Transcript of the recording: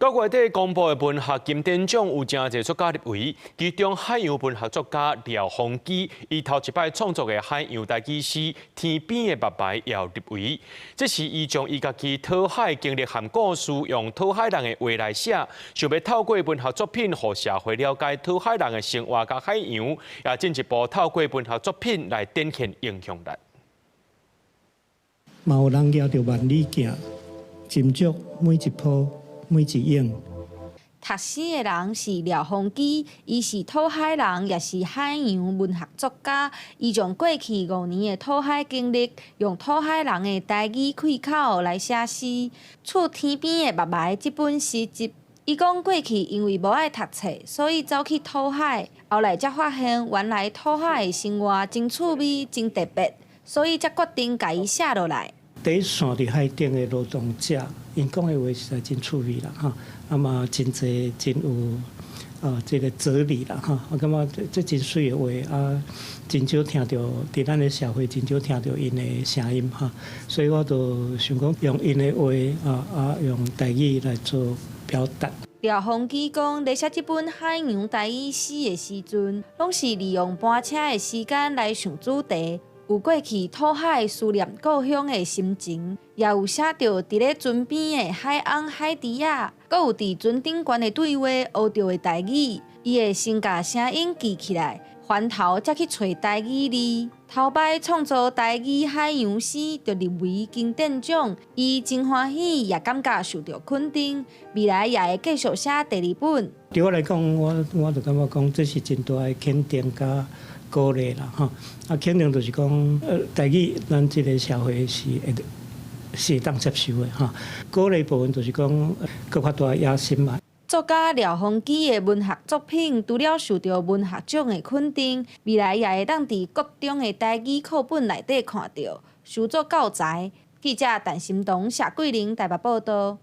9月底公布的文学金典奖有真侪作家入围，其中海洋文学作家廖鸿基，伊头一摆创作的海洋台语诗《天边的白白》也入围。这是伊将伊家己讨海经历和故事，用讨海人的话来写，想要透过文学作品，让社会了解讨海人的生活甲海洋，也进一步透过文学作品来展现影响力。嘛有人抓着万里镜，斟酌每一波。每一影。读诗的人是廖鸿基，伊是讨海人，也是海洋文学作家。伊将过去5年的讨海经历，用讨海人的台语开口来写诗，出《天边的白白》这本诗集。伊讲过去因为无爱读册，所以走去讨海，后来才发现原来讨海的生活真趣味、真特别，所以才决定家伊写落来。第一线伫海顶的劳动者，因讲的话实在真趣味啦，哈，啊嘛真侪真有这个哲理啦，哈，我感觉这真水的话啊，真少听到伫咱的社会真少听到因的声音哈，所以我就想讲用因的话用台语来做表达。廖鸿基讲，在写这本海洋台语诗的时阵，拢是利用搬车的时间来想主题。有过去讨海思念故乡的心情，也有写到伫咧船边的海翁海猪仔，阁有伫船顶悬的对话学到的台语，伊会先把声音记起来，翻头才去找台语字。头摆创作台语海洋诗，就入围金典奖，伊真欢喜，也感觉受到肯定，未来也会继续写第2本。对我来讲，我就感觉讲，这是真大的肯定甲鼓励啦，哈！啊，肯定就是讲，台语咱这个社会是当接受的哈。鼓励部分就是讲，更较大野心嘛。作家廖鸿基的文学作品，除了受到文学奖的肯定，未来也会当伫各种的台语课本内底看到，书作教材。记者陈心彤、谢桂玲台北报道。